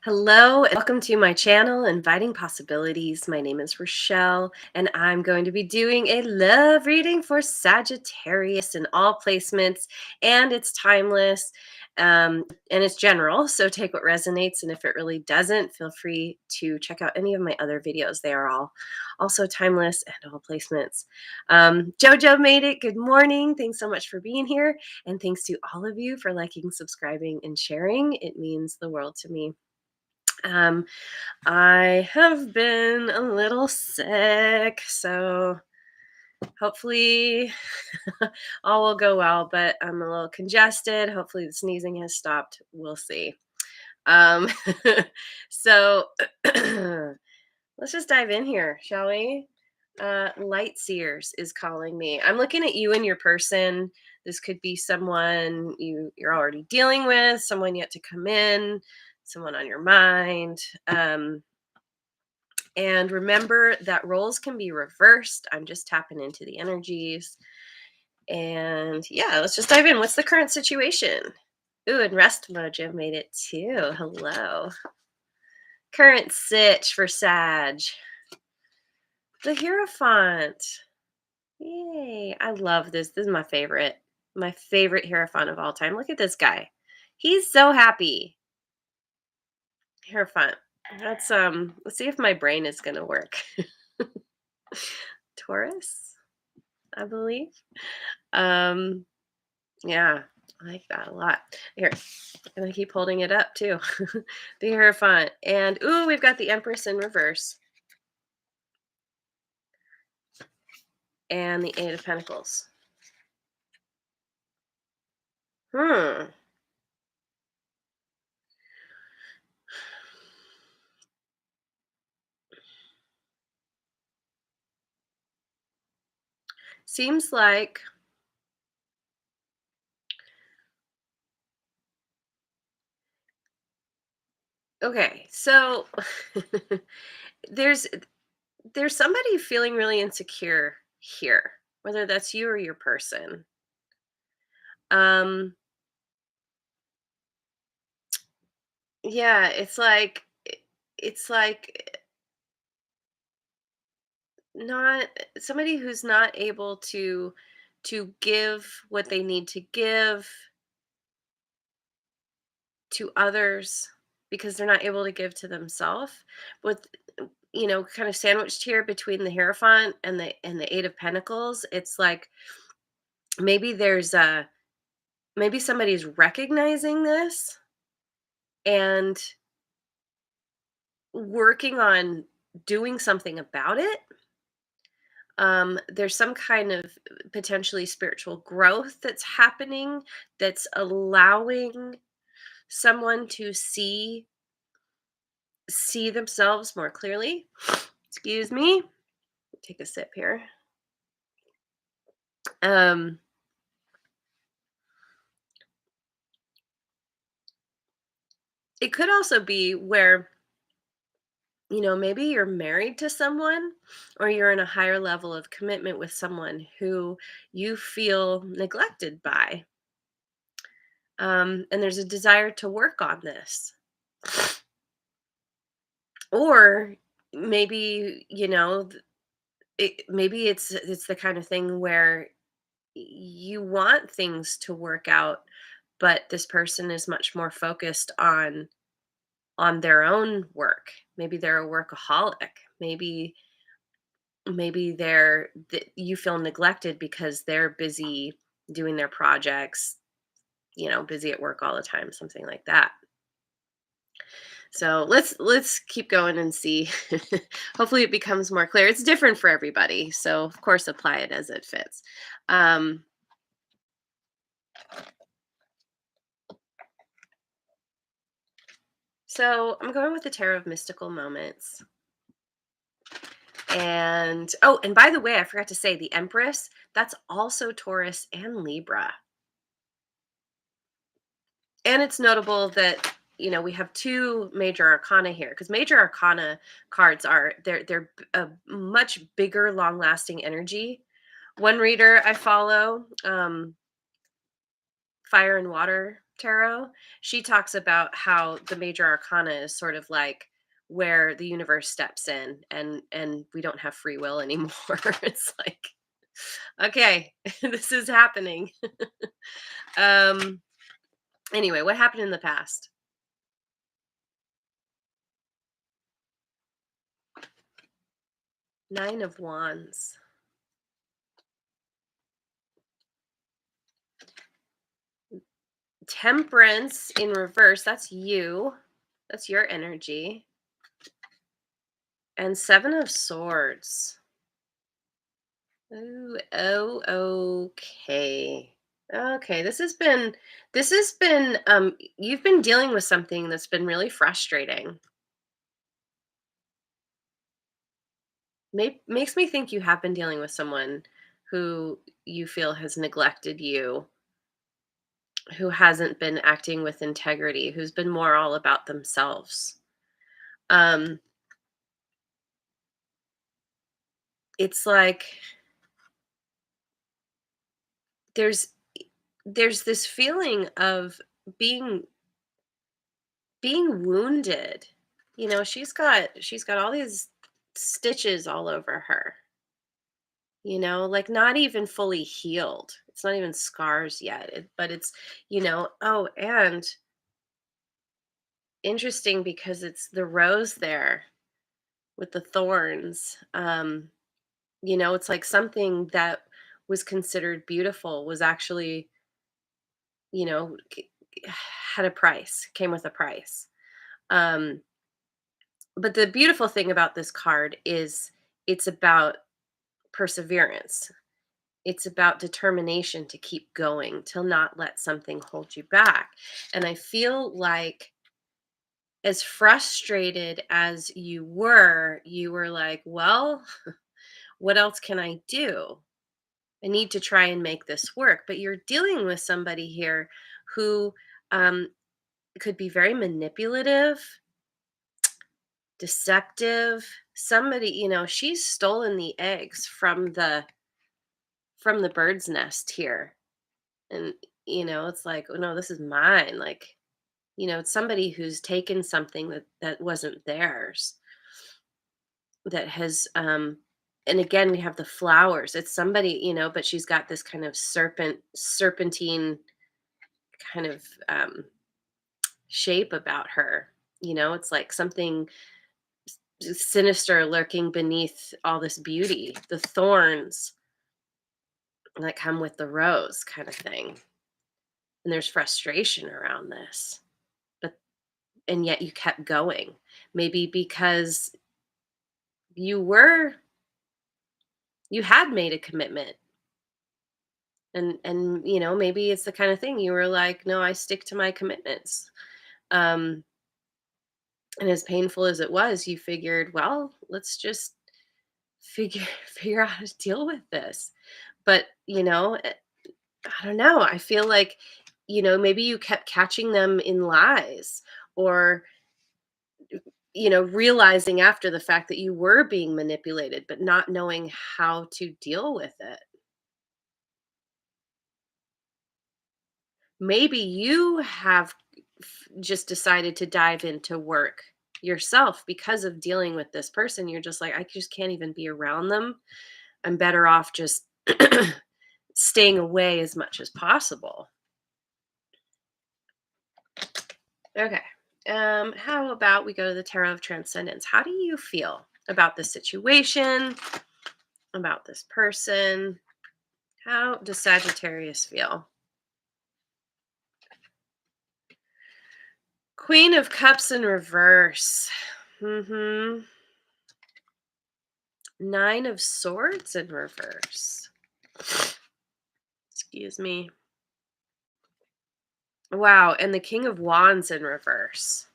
Hello, and welcome to my channel, Inviting Possibilities. My name is Rochelle, and I'm going to be doing a love reading for Sagittarius in all placements, and it's timeless, and it's general, so take what resonates, and if it really doesn't, feel free to check out any of my other videos. They are all also timeless and all placements. Jojo made it. Good morning. Thanks so much for being here, and thanks to all of you for liking, subscribing, and sharing. It means the world to me. Um, I have been a little sick, so hopefully all will go well, but I'm a little congested. Hopefully the sneezing has stopped. We'll see. Um, so let's just dive in here, shall we? Light Seers is calling me. I'm looking at you and your person. This could be someone you're already dealing with, someone yet to come in, someone on your mind. And remember that roles can be reversed. I'm just tapping into the energies. And yeah, let's just dive in. What's the current situation? Ooh, and Rest Mojo made it too. Hello. Current sitch for Sag. The Hierophant. Yay. I love this. This is my favorite. My favorite Hierophant of all time. Look at this guy. He's so happy. Hierophant. Let's see if my brain is gonna work. Taurus, I believe. Um, yeah, I like that a lot. Here, I'm gonna keep holding it up too. The Hierophant. And ooh, we've got the Empress in reverse. And the Eight of Pentacles. Hmm. Seems like okay, so there's there's somebody feeling really insecure here, whether that's you or your person. Um, yeah, it's like not somebody who's not able to give what they need to give to others because they're not able to give to themselves with kind of sandwiched here between the Hierophant and the Eight of Pentacles. It's like maybe there's a maybe somebody's recognizing this and working on doing something about it. There's some kind of potentially spiritual growth that's happening that's allowing someone to see themselves more clearly. Excuse me. Take a sip here. Um, it could also be where maybe you're married to someone or you're in a higher level of commitment with someone who you feel neglected by. And there's a desire to work on this. Or maybe, maybe it's the kind of thing where you want things to work out, but this person is much more focused on their own work. Maybe they're a workaholic. Maybe you feel neglected because they're busy doing their projects, busy at work all the time, something like that. So let's keep going and see. Hopefully it becomes more clear. It's different for everybody, so of course apply it as it fits. Um, so I'm going with the Tarot of Mystical Moments. And oh, and by the way, I forgot to say the Empress, that's also Taurus and Libra. And it's notable that we have two major arcana here because major arcana cards they're a much bigger, long-lasting energy. One reader I follow, Fire and Water tarot, she talks about how the major arcana is sort of like where the universe steps in and we don't have free will anymore. It's like, okay, this is happening. um anyway, what happened in the past? 9 of wands. Temperance in reverse, that's you. That's your energy. And 7 of swords. Ooh, oh, okay. Okay, this has been you've been dealing with something that's been really frustrating. Makes me think you have been dealing with someone who you feel has neglected you, who hasn't been acting with integrity, who's been more all about themselves. Um it's like there's there's this feeling of being being wounded. You know, she's got all these stitches all over her. You know, like not even fully healed. It's not even scars yet, but it's, oh, and interesting because it's the rose there with the thorns. It's like something that was considered beautiful was actually, you know, had a price, came with a price. Um, but the beautiful thing about this card is it's about perseverance. It's about determination to keep going, to not let something hold you back. And I feel like as frustrated as you were like, well, what else can I do? I need to try and make this work. But you're dealing with somebody here who um, could be very manipulative, deceptive. Somebody, she's stolen the eggs from the bird's nest here. And it's like, oh no, this is mine. Like, it's somebody who's taken something that wasn't theirs, that has and again we have the flowers. It's somebody, but she's got this kind of serpentine kind of shape about her. It's like something sinister lurking beneath all this beauty. The thorns that come with the rose kind of thing. And there's frustration around this. But and yet you kept going. Maybe because you were you had made a commitment, and maybe it's the kind of thing you were like, no, I stick to my commitments. um and as painful as it was, you figured, well, let's just figure figure out how to deal with this. But I don't know, I feel like maybe you kept catching them in lies, or realizing after the fact that you were being manipulated, but not knowing how to deal with it. Maybe you have just decided to dive into work yourself because of dealing with this person. You're just like, I just can't even be around them. I'm better off just staying away as much as possible. Okay. How about we go to the Tarot of Transcendence? How do you feel about this situation, about this person? How does Sagittarius feel? Queen of Cups in reverse. Mm-hmm. 9 of Swords in reverse. Excuse me. Wow, and the King of Wands in reverse.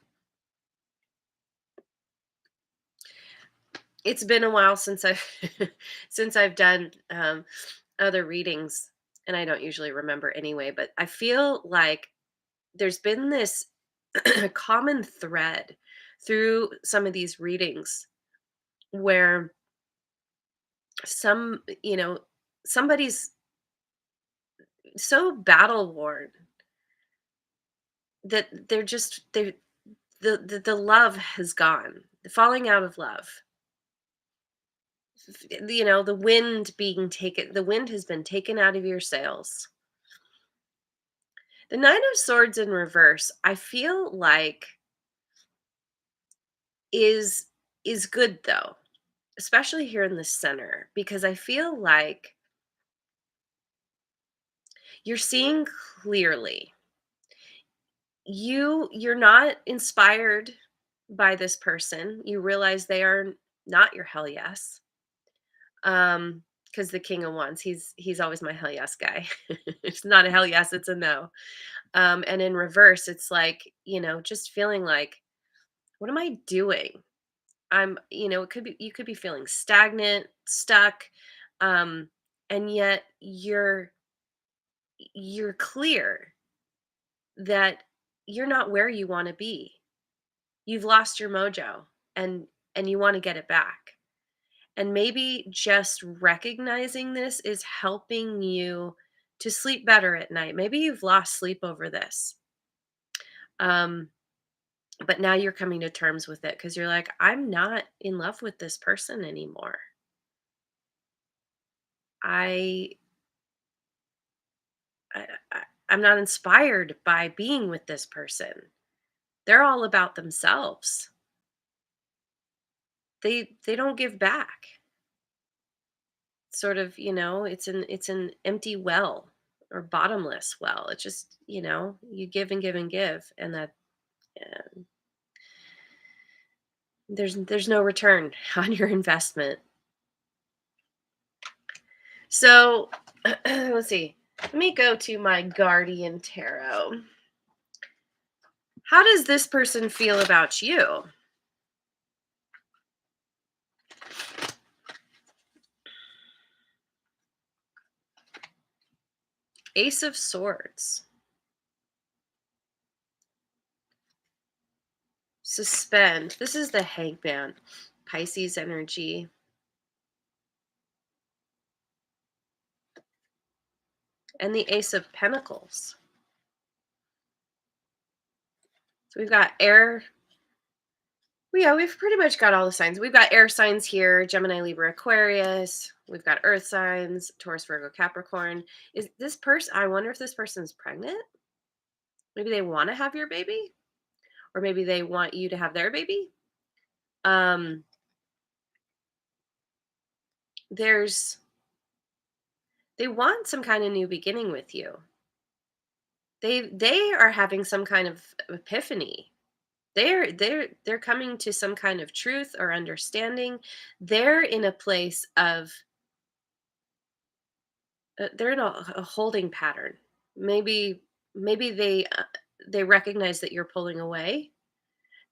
It's been a while since I've since I've done other readings, and I don't usually remember anyway, but I feel like there's been this common thread through some of these readings where somebody's so battle worn, that they're just the love has gone. The falling out of love. The wind being taken, the wind has been taken out of your sails. The Nine of Swords in reverse, I feel like is is good though, especially here in the center, because I feel like you're seeing clearly. You're not inspired by this person. You realize they are not your hell yes. Because the King of Wands, he's always my hell yes guy. It's not a hell yes, it's a no. And in reverse, it's like, just feeling like, what am I doing? It could be, you could be feeling stagnant, stuck, um, and yet you're clear that you're not where you want to be. You've lost your mojo, and you want to get it back. And maybe just recognizing this is helping you to sleep better at night. Maybe you've lost sleep over this. Um, but now you're coming to terms with it because you're like, I'm not in love with this person anymore. I, I'm not inspired by being with this person. They're all about themselves. They don't give back. Sort of, it's an empty well or bottomless well. It's just, you give and give and give, and that uh, there's no return on your investment. So let's see. Let me go to my guardian tarot. How does this person feel about you? Ace of Swords. Suspend. This is the Hangman. Pisces energy. And the Ace of Pentacles. So we've got air. Yeah, we've pretty much got all the signs. We've got air signs here: Gemini, Libra, Aquarius. We've got earth signs: Taurus, Virgo, Capricorn. Is this person, I wonder if this person's pregnant? Maybe they want to have your baby, or maybe they want you to have their baby. Um, there's they want some kind of new beginning with you. They are having some kind of epiphany. They're coming to some kind of truth or understanding. They're in a place of they're in a holding pattern. Maybe they recognize that you're pulling away,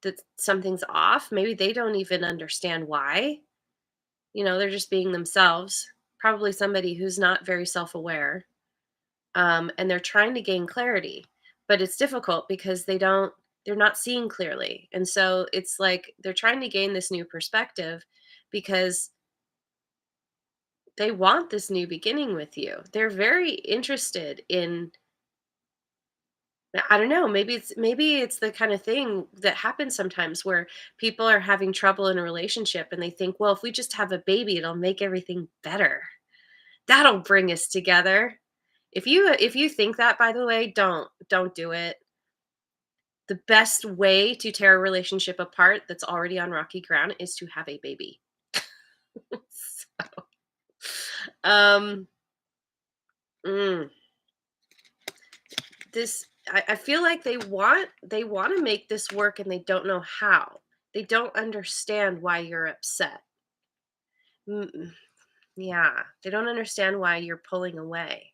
that something's off. Maybe they don't even understand why. They're just being themselves. Probably somebody who's not very self-aware, and they're trying to gain clarity, but it's difficult because they're not seeing clearly, and so it's like they're trying to gain this new perspective because they want this new beginning with you. They're very interested in, I don't know, maybe it's the kind of thing that happens sometimes where people are having trouble in a relationship and they think, well, if we just have a baby, it'll make everything better. That'll bring us together. If you think that, by the way, don't do it. The best way to tear a relationship apart that's already on rocky ground is to have a baby. So, um, mm, this I feel like they want to make this work and they don't know how. They don't understand why you're upset. Mm, yeah, they don't understand why you're pulling away,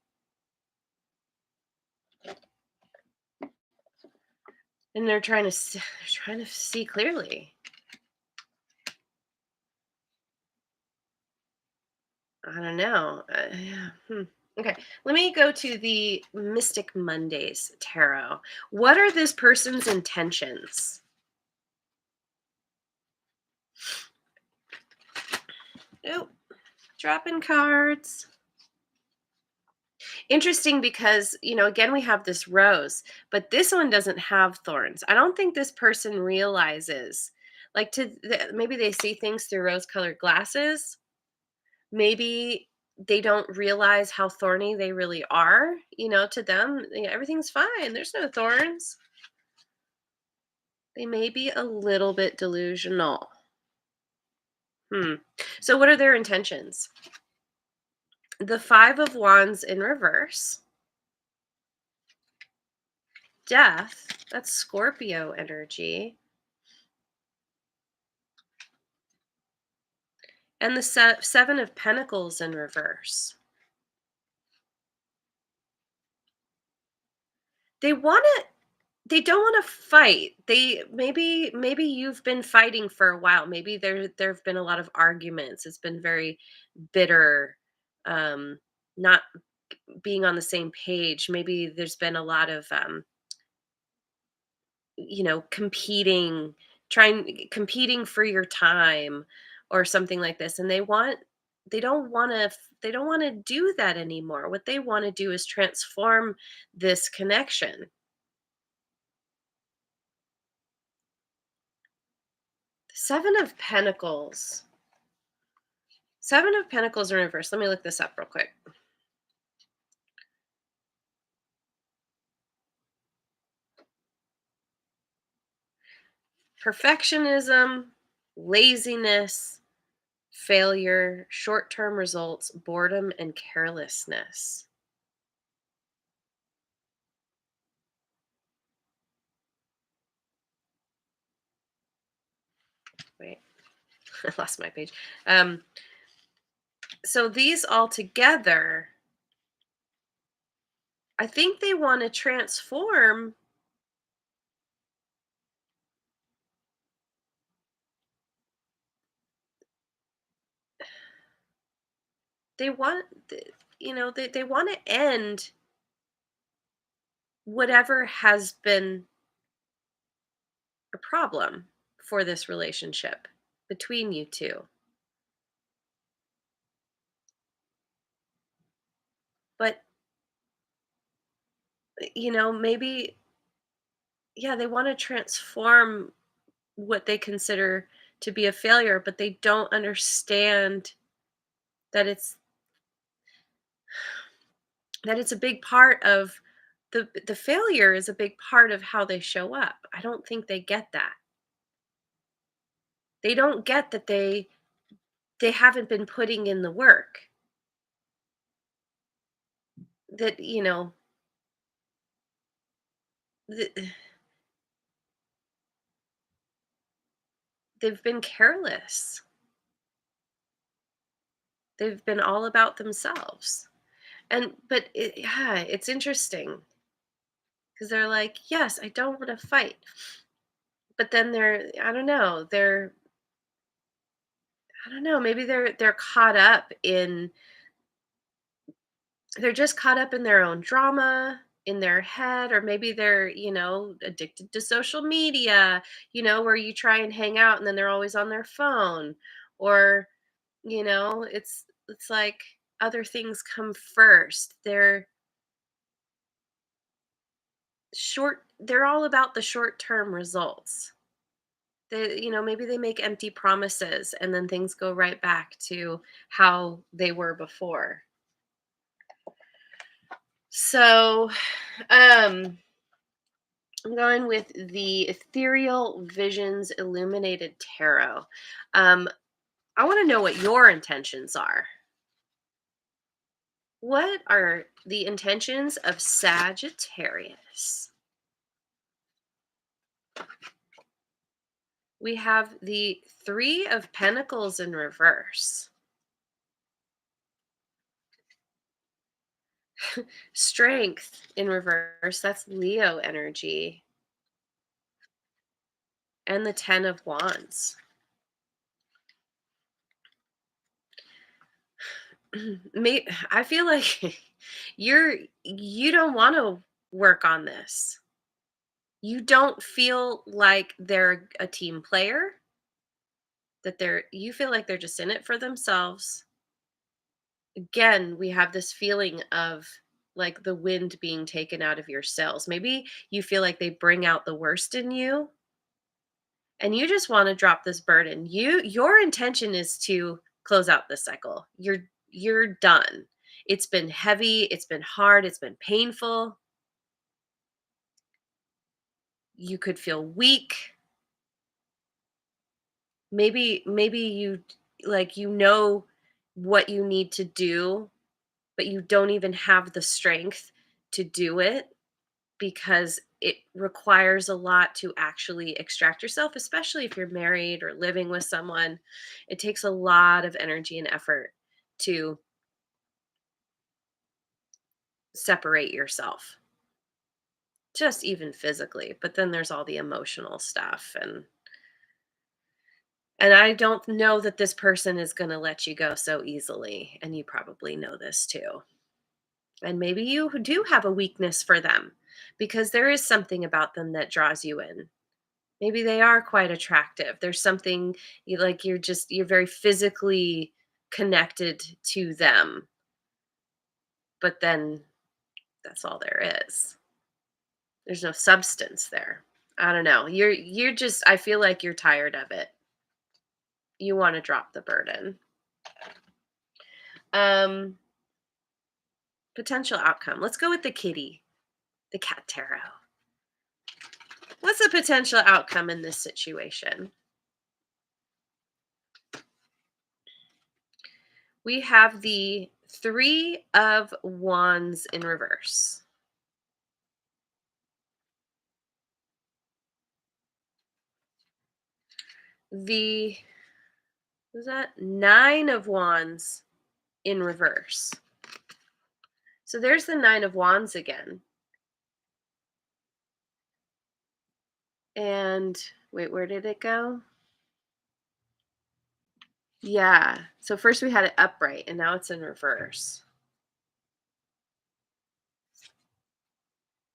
and they're trying to see clearly. I don't know. Yeah, Okay, let me go to the Mystic Mondays tarot. What are this person's intentions? Oh, dropping cards. Interesting because, again, we have this rose, but this one doesn't have thorns. I don't think this person realizes, like, maybe they see things through rose colored glasses. Maybe they don't realize how thorny they really are. To them, everything's fine. There's no thorns. They may be a little bit delusional. Hmm. So, what are their intentions? The Five of Wands in reverse, Death, that's Scorpio energy, and the Seven of Pentacles in reverse. They want to they don't want to fight. They maybe you've been fighting for a while. Maybe there've been a lot of arguments. It's been very bitter, not being on the same page. Maybe there's been a lot of competing, competing for your time or something like this, and they don't want to do that anymore. What they want to do is transform this connection. Seven of Pentacles in reverse. Let me look this up real quick. Perfectionism, laziness, failure, short-term results, boredom, and carelessness. Wait, I lost my page. So these all together, I think they want to transform. They want, they want to end whatever has been a problem for this relationship between you two. But, maybe, yeah, they want to transform what they consider to be a failure, but they don't understand that it's a big part of the failure is a big part of how they show up. I don't think they get that. They don't get that they haven't been putting in the work. That, th- they've been careless. They've been all about themselves. Yeah, it's interesting because they're like, yes, I don't want to fight. But then I don't know, I don't know, maybe they're caught up in they're just caught up in their own drama in their head, or maybe they're, addicted to social media, where you try and hang out and then they're always on their phone, or, it's like other things come first. They're all about the short-term results. Maybe they make empty promises and then things go right back to how they were before. So, um, I'm going with the Ethereal Visions Illuminated Tarot. Um, I want to know what your intentions are. What are the intentions of Sagittarius? We have the Three of Pentacles in reverse, Strength in reverse, that's Leo energy, and the Ten of Wands. I feel like you don't want to work on this. You don't feel like they're a team player, that you feel like they're just in it for themselves. Again, we have this feeling of like the wind being taken out of your sails. Maybe you feel like they bring out the worst in you and you just want to drop this burden. Your intention is to close out this cycle. You're done. It's been heavy, it's been hard, it's been painful. You could feel weak. Maybe you like you know what you need to do, but you don't even have the strength to do it because it requires a lot to actually extract yourself, especially if you're married or living with someone. It takes a lot of energy and effort to separate yourself, just even physically. But then there's all the emotional stuff, and I don't know that this person is going to let you go so easily, and you probably know this too. And maybe you do have a weakness for them because there is something about them that draws you in. Maybe they are quite attractive. There's something you're very physically connected to them, but then that's all there is. There's no substance there. I don't know. You're just I feel like you're tired of it. You want to drop the burden. Um Potential outcome. Let's go with the kitty, the cat tarot. What's the potential outcome in this situation? We have the 3 of Wands in reverse. The was that 9 of Wands in reverse. So there's the 9 of Wands again. And wait, where did it go? Yeah. So first we had it upright and now it's in reverse.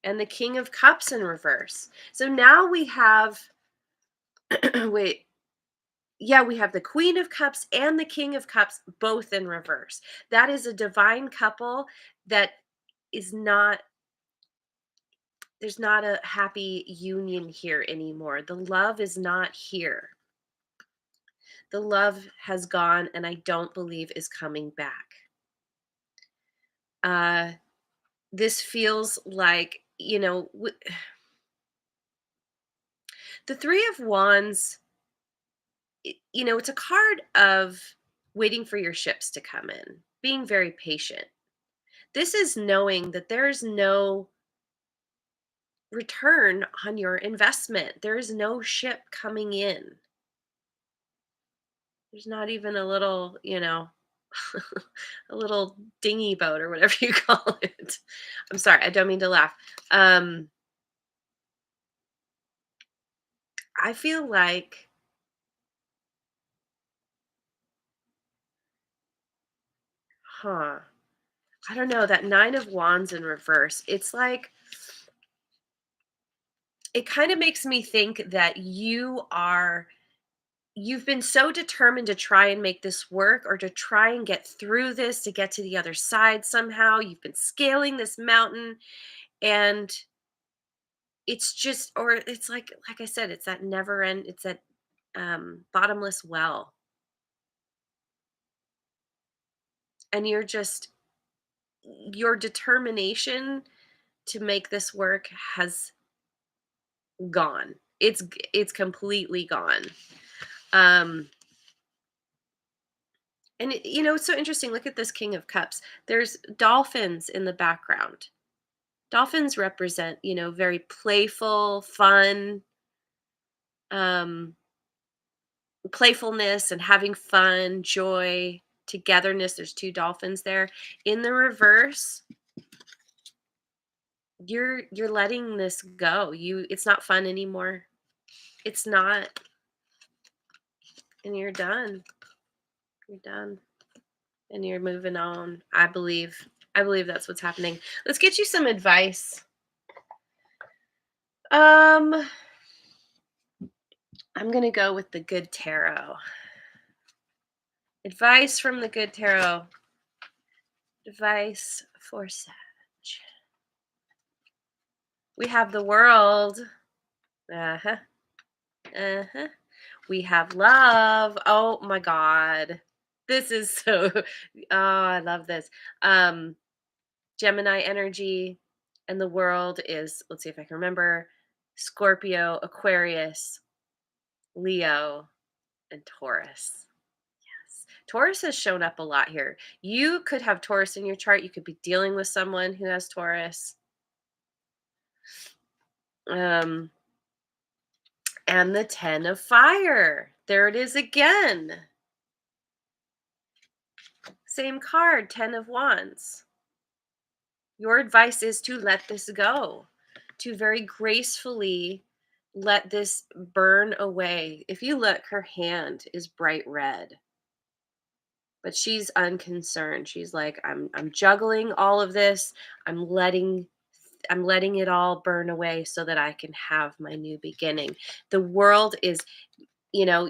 And the King of Cups in reverse. So now we have wait, yeah, we have the Queen of Cups and the King of Cups both in reverse. That is a divine couple that is not there's not a happy union here anymore. The love is not here. The love has gone and I don't believe is coming back. Uh this feels like, the 3 of Wands, it's a card of waiting for your ships to come in, being very patient. This is knowing that there's no return on your investment. There is no ship coming in. There's not even a little, a little dinghy boat or whatever you call it. I'm sorry, I don't mean to laugh. Um, I feel like, huh, I don't know, that 9 of Wands in reverse. It's like, it kind of makes me think that you've been so determined to try and make this work or to try and get through this to get to the other side somehow. You've been scaling this mountain and it's just or it's like I said, it's that never end it's that bottomless well. And your determination to make this work has gone. It's completely gone. Um and it's so interesting. Look at this King of Cups. There's dolphins in the background. Dolphins represent, very playful, fun, um, playfulness and having fun, joy, togetherness. There's 2 dolphins there. In the reverse, you're letting this go. It's not fun anymore. It's not, and you're done. You're done. And you're moving on. I believe. I believe that's what's happening. Let's get you some advice. Um, I'm gonna go with the Good Tarot. Advice from the Good Tarot. Advice for Sag. We have the world. Uh-huh. Uh-huh. We have love. Oh my God. This is so oh, I love this. Um, Gemini energy, and the world is, let's see if I can remember, Scorpio, Aquarius, Leo, and Taurus. Yes. Taurus has shown up a lot here. You could have Taurus in your chart. You could be dealing with someone who has Taurus. Um, and the 10 of fire. There it is again. Same card, 10 of wands. Your advice is to let this go, to very gracefully let this burn away. If you look, her hand is bright red, but she's unconcerned. She's like, I'm juggling all of this. I'm letting I'm letting it all burn away so that I can have my new beginning. The world is, you know,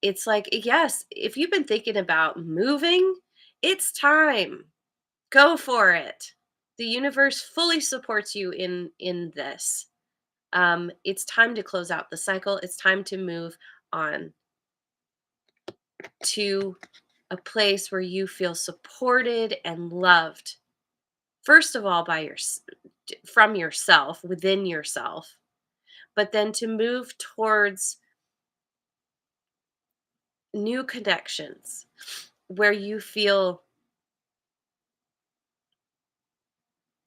it's like, yes, if you've been thinking about moving, it's time. Go for it. The universe fully supports you in this. It's time to close out the cycle. It's time to move on to a place where you feel supported and loved. First of all, by from yourself, within yourself, but then to move towards new connections where you feel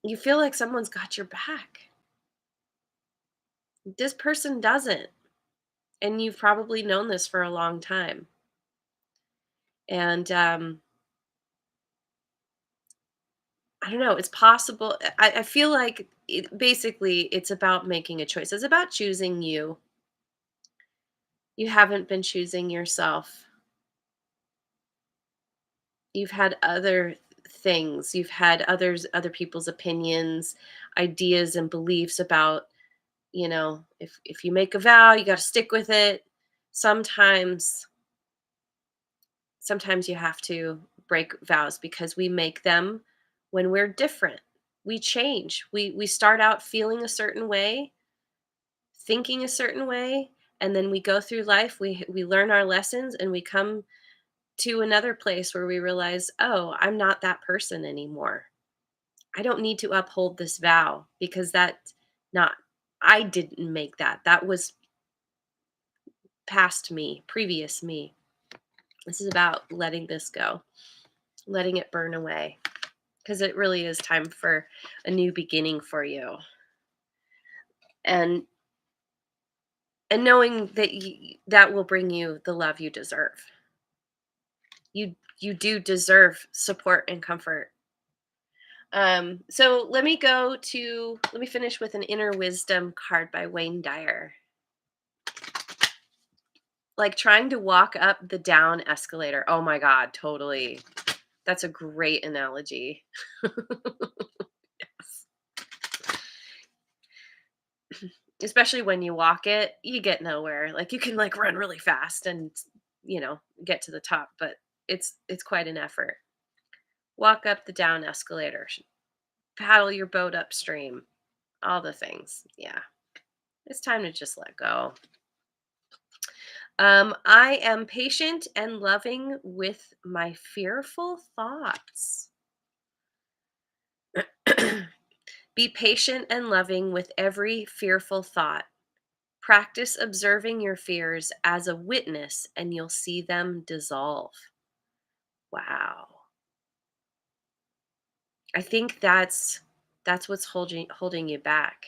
like someone's got your back. This person doesn't, and you've probably known this for a long time. And I don't know, it's possible. I feel like basically it's about making a choice. It's about choosing you. You haven't been choosing yourself. You've had other things. You've had other people's opinions, ideas and beliefs about, if you make a vow, you got to stick with it. Sometimes sometimes you have to break vows because we make them when we're different. We change. We start out feeling a certain way, thinking a certain way, and then we go through life, we learn our lessons, and we come to another place where we realize, "Oh, I'm not that person anymore. I don't need to uphold this vow because that not I didn't make that. That was past me, previous me." This is about letting this go, letting it burn away, because it really is time for a new beginning for you. And knowing that that will bring you the love you deserve. You do deserve support and comfort. So let me finish with an inner wisdom card by Wayne Dyer. Like trying to walk up the down escalator. Oh my God, totally. That's a great analogy. Yes. Especially when you walk it, you get nowhere. Like you can like run really fast and get to the top, but it's quite an effort. Walk up the down escalator, paddle your boat upstream, all the things. Yeah. It's time to just let go. I am patient and loving with my fearful thoughts. Be patient and loving with every fearful thought. Practice observing your fears as a witness and you'll see them dissolve. Wow. I think that's what's holding you back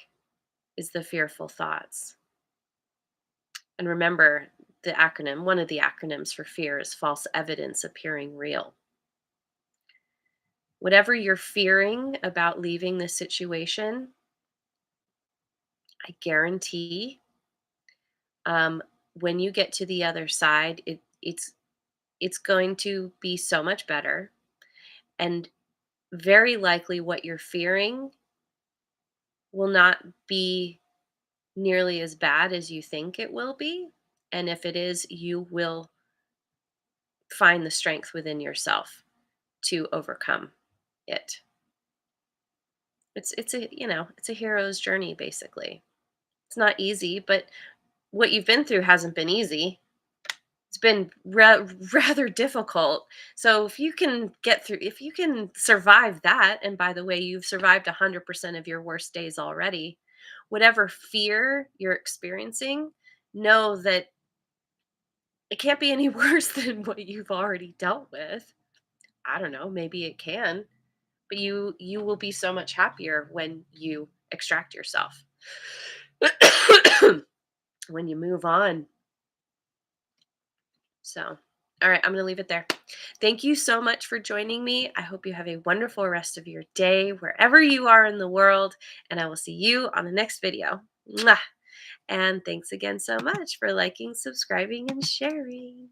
is the fearful thoughts. And remember one of the acronyms for fear is false evidence appearing real. Whatever you're fearing about leaving this situation, I guarantee when you get to the other side, it's going to be so much better. And very likely what you're fearing will not be nearly as bad as you think it will be. And if it is, you will find the strength within yourself to overcome it. It's a, it's a hero's journey basically. It's not easy, but what you've been through hasn't been easy. It's been rather difficult. So if you can get through, if you can survive that, and by the way, you've survived 100% of your worst days already, whatever fear you're experiencing, know that it can't be any worse than what you've already dealt with. I don't know, maybe it can, but you will be so much happier when you extract yourself. When you move on. So, all right, I'm going to leave it there. Thank you so much for joining me. I hope you have a wonderful rest of your day wherever you are in the world, and I will see you on the next video. Mwah! And thanks again so much for liking, subscribing, and sharing.